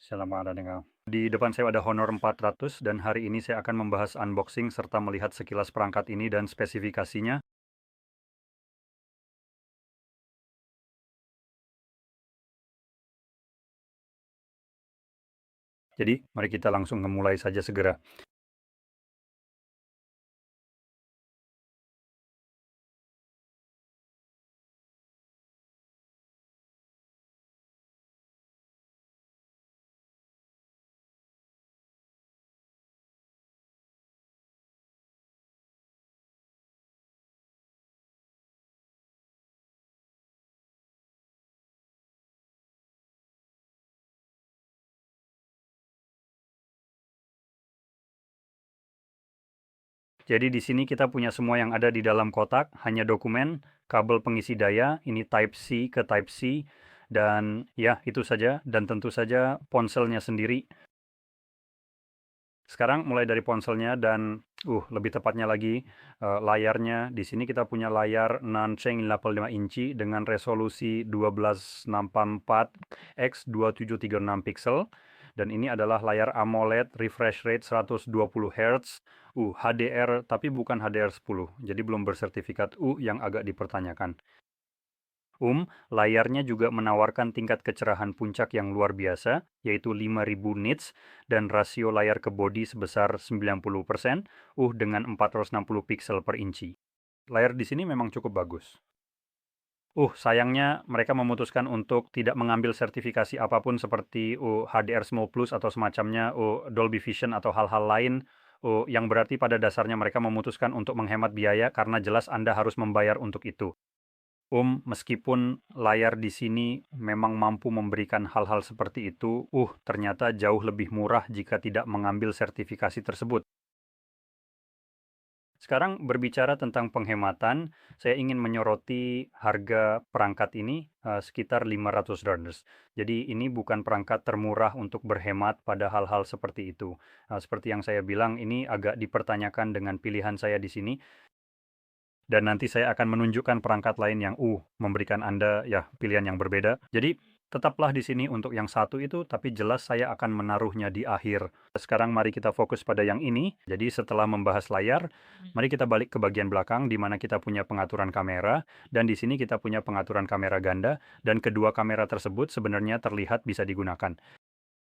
Selamat datang. Di depan saya ada Honor 400 dan hari ini saya akan membahas unboxing serta melihat sekilas perangkat ini dan spesifikasinya. Jadi, mari kita langsung memulai saja segera. Jadi di sini kita punya semua yang ada di dalam kotak, hanya dokumen, kabel pengisi daya, ini Type C ke Type C, dan ya itu saja, dan tentu saja ponselnya sendiri. Sekarang mulai dari ponselnya dan lebih tepatnya lagi layarnya. Di sini kita punya layar Nancheng 85 inci dengan resolusi 1284 x 2736 pixel dan ini adalah layar AMOLED refresh rate 120 Hz. HDR tapi bukan HDR10. Jadi belum bersertifikat yang agak dipertanyakan. Layarnya juga menawarkan tingkat kecerahan puncak yang luar biasa, yaitu 5000 nits, dan rasio layar ke bodi sebesar 90%, dengan 460 pixel per inci. Layar di sini memang cukup bagus. Sayangnya mereka memutuskan untuk tidak mengambil sertifikasi apapun seperti HDR Small Plus atau semacamnya, Dolby Vision atau hal-hal lain, yang berarti pada dasarnya mereka memutuskan untuk menghemat biaya karena jelas Anda harus membayar untuk itu. Meskipun layar di sini memang mampu memberikan hal-hal seperti itu, ternyata jauh lebih murah jika tidak mengambil sertifikasi tersebut. Sekarang berbicara tentang penghematan, saya ingin menyoroti harga perangkat ini sekitar $500. Jadi ini bukan perangkat termurah untuk berhemat pada hal-hal seperti itu. Seperti yang saya bilang, ini agak dipertanyakan dengan pilihan saya di sini. Dan nanti saya akan menunjukkan perangkat lain yang memberikan Anda ya pilihan yang berbeda. Jadi tetaplah di sini untuk yang satu itu, tapi jelas saya akan menaruhnya di akhir. Sekarang mari kita fokus pada yang ini. Jadi setelah membahas layar, mari kita balik ke bagian belakang di mana kita punya pengaturan kamera dan di sini kita punya pengaturan kamera ganda dan kedua kamera tersebut sebenarnya terlihat bisa digunakan.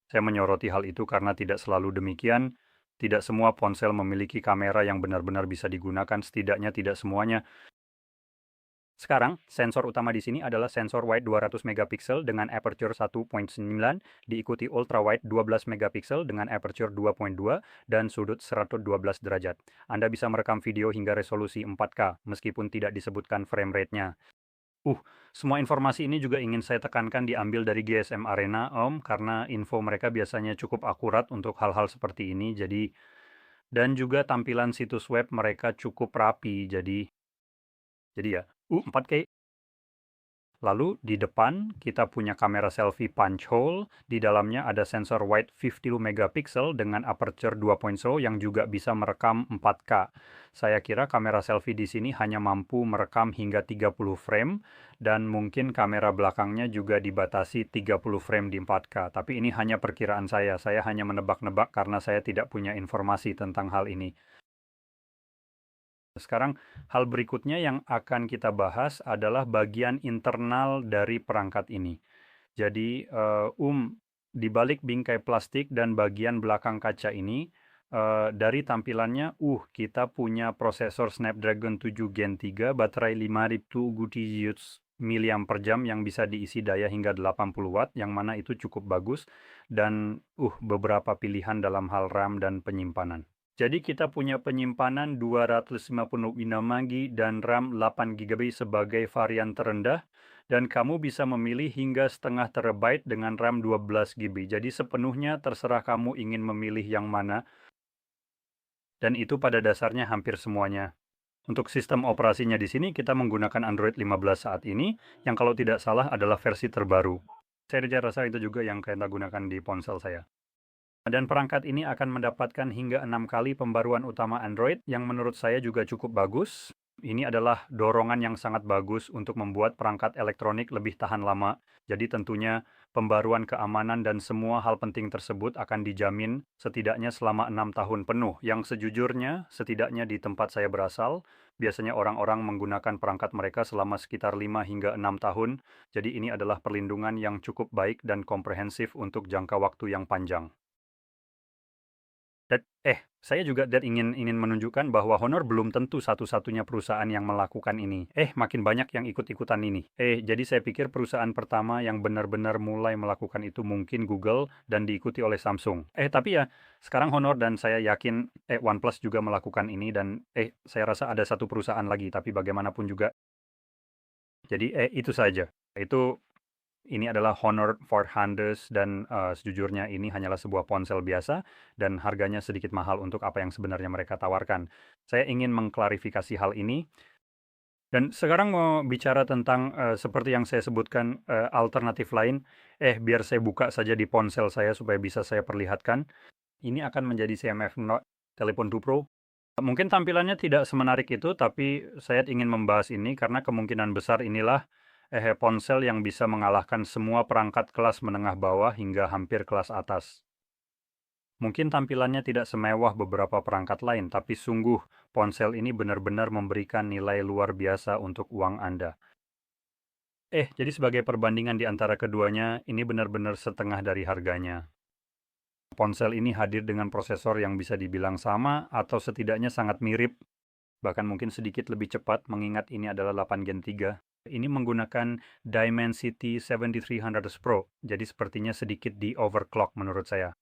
Saya menyoroti hal itu karena tidak selalu demikian. Tidak semua ponsel memiliki kamera yang benar-benar bisa digunakan, setidaknya tidak semuanya. Sekarang, sensor utama di sini adalah sensor wide 200 megapiksel dengan aperture 1.9, diikuti ultra wide 12 megapiksel dengan aperture 2.2 dan sudut 112 derajat. Anda bisa merekam video hingga resolusi 4K meskipun tidak disebutkan frame rate-nya. Semua informasi ini juga ingin saya tekankan diambil dari GSM Arena, karena info mereka biasanya cukup akurat untuk hal-hal seperti ini. Dan juga tampilan situs web mereka cukup rapi. Jadi ya, 4K. Lalu di depan kita punya kamera selfie punch hole, di dalamnya ada sensor wide 50 megapiksel dengan aperture 2.0 yang juga bisa merekam 4K. Saya kira kamera selfie di sini hanya mampu merekam hingga 30 frame dan mungkin kamera belakangnya juga dibatasi 30 frame di 4K. Tapi ini hanya perkiraan saya hanya menebak-nebak karena saya tidak punya informasi tentang hal ini. Sekarang, hal berikutnya yang akan kita bahas adalah bagian internal dari perangkat ini. Jadi, di balik bingkai plastik dan bagian belakang kaca ini, dari tampilannya, kita punya prosesor Snapdragon 7 Gen 3, baterai 5000 mAh yang bisa diisi daya hingga 80 watt, yang mana itu cukup bagus, dan beberapa pilihan dalam hal RAM dan penyimpanan. Jadi kita punya penyimpanan 256 MB dan RAM 8 GB sebagai varian terendah dan kamu bisa memilih hingga setengah terabyte dengan RAM 12 GB. Jadi sepenuhnya terserah kamu ingin memilih yang mana dan itu pada dasarnya hampir semuanya. Untuk sistem operasinya di sini kita menggunakan Android 15 saat ini yang kalau tidak salah adalah versi terbaru. Saya rasa itu juga yang kita gunakan di ponsel saya. Dan perangkat ini akan mendapatkan hingga 6 kali pembaruan utama Android yang menurut saya juga cukup bagus. Ini adalah dorongan yang sangat bagus untuk membuat perangkat elektronik lebih tahan lama. Jadi tentunya pembaruan keamanan dan semua hal penting tersebut akan dijamin setidaknya selama 6 tahun penuh. Yang sejujurnya, setidaknya di tempat saya berasal, biasanya orang-orang menggunakan perangkat mereka selama sekitar 5 hingga 6 tahun. Jadi ini adalah perlindungan yang cukup baik dan komprehensif untuk jangka waktu yang panjang. Dan saya juga ingin menunjukkan bahwa Honor belum tentu satu-satunya perusahaan yang melakukan ini. Makin banyak yang ikut-ikutan ini. Jadi saya pikir perusahaan pertama yang benar-benar mulai melakukan itu mungkin Google dan diikuti oleh Samsung. Tapi ya, sekarang Honor dan saya yakin OnePlus juga melakukan ini dan saya rasa ada satu perusahaan lagi, tapi bagaimanapun juga. Jadi itu saja. Ini adalah Honor 400 dan sejujurnya ini hanyalah sebuah ponsel biasa dan harganya sedikit mahal untuk apa yang sebenarnya mereka tawarkan. Saya ingin mengklarifikasi hal ini dan sekarang mau bicara tentang seperti yang saya sebutkan alternatif lain. Biar saya buka saja di ponsel saya supaya bisa saya perlihatkan. Ini akan menjadi CMF Note Telepon 2 Pro. Mungkin tampilannya tidak semenarik itu, tapi saya ingin membahas ini karena kemungkinan besar inilah ponsel yang bisa mengalahkan semua perangkat kelas menengah bawah hingga hampir kelas atas. Mungkin tampilannya tidak semewah beberapa perangkat lain, tapi sungguh ponsel ini benar-benar memberikan nilai luar biasa untuk uang Anda. Jadi sebagai perbandingan di antara keduanya, ini benar-benar setengah dari harganya. Ponsel ini hadir dengan prosesor yang bisa dibilang sama atau setidaknya sangat mirip, bahkan mungkin sedikit lebih cepat mengingat ini adalah 8 Gen 3. Ini menggunakan Dimensity 7300 Pro, jadi sepertinya sedikit di overclock menurut saya.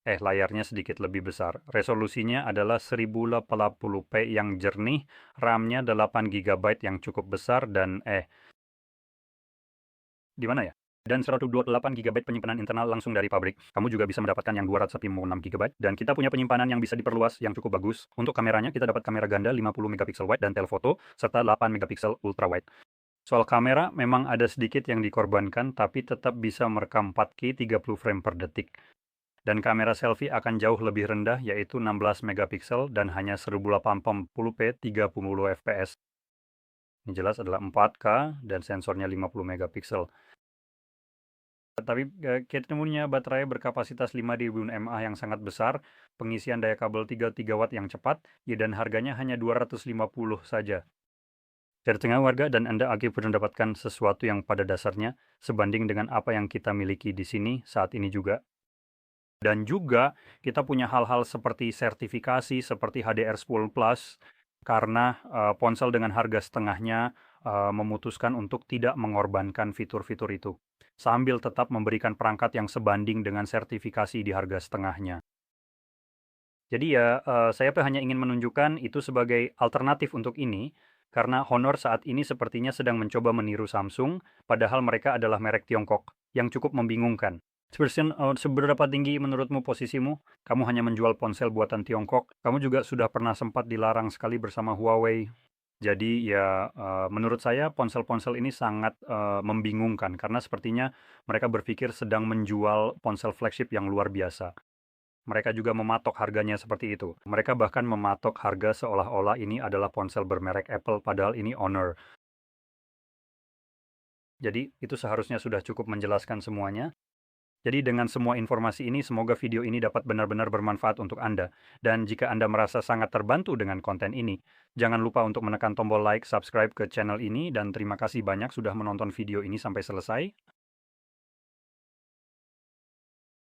Layarnya sedikit lebih besar. Resolusinya adalah 1080p yang jernih, RAM-nya 8 GB yang cukup besar dan di mana ya? Dan 128 GB penyimpanan internal langsung dari pabrik. Kamu juga bisa mendapatkan yang 256 GB. Dan kita punya penyimpanan yang bisa diperluas yang cukup bagus. Untuk kameranya, kita dapat kamera ganda 50 megapiksel wide dan telefoto, serta 8 megapiksel ultra wide. Soal kamera, memang ada sedikit yang dikorbankan, tapi tetap bisa merekam 4K 30 frame per detik. Dan kamera selfie akan jauh lebih rendah, yaitu 16 megapiksel dan hanya 1080p 30 fps. Ini jelas adalah 4K dan sensornya 50 megapiksel. Tapi ketemunya baterai berkapasitas 5000 mAh yang sangat besar, pengisian daya kabel 33 watt yang cepat, dan harganya hanya 250 saja. Dari tengah warga dan Anda akhirnya mendapatkan sesuatu yang pada dasarnya sebanding dengan apa yang kita miliki di sini saat ini juga. Dan juga kita punya hal-hal seperti sertifikasi, seperti HDR10 Plus, karena ponsel dengan harga setengahnya memutuskan untuk tidak mengorbankan fitur-fitur itu, sambil tetap memberikan perangkat yang sebanding dengan sertifikasi di harga setengahnya. Jadi ya, saya hanya ingin menunjukkan itu sebagai alternatif untuk ini, karena Honor saat ini sepertinya sedang mencoba meniru Samsung, padahal mereka adalah merek Tiongkok, yang cukup membingungkan. Seberapa tinggi menurutmu posisimu? Kamu hanya menjual ponsel buatan Tiongkok. Kamu juga sudah pernah sempat dilarang sekali bersama Huawei. Jadi ya, menurut saya ponsel-ponsel ini sangat membingungkan karena sepertinya mereka berpikir sedang menjual ponsel flagship yang luar biasa. Mereka juga mematok harganya seperti itu. Mereka bahkan mematok harga seolah-olah ini adalah ponsel bermerek Apple, padahal ini Honor. Jadi itu seharusnya sudah cukup menjelaskan semuanya. Jadi dengan semua informasi ini, semoga video ini dapat benar-benar bermanfaat untuk Anda. Dan jika Anda merasa sangat terbantu dengan konten ini, jangan lupa untuk menekan tombol like, subscribe ke channel ini, dan terima kasih banyak sudah menonton video ini sampai selesai.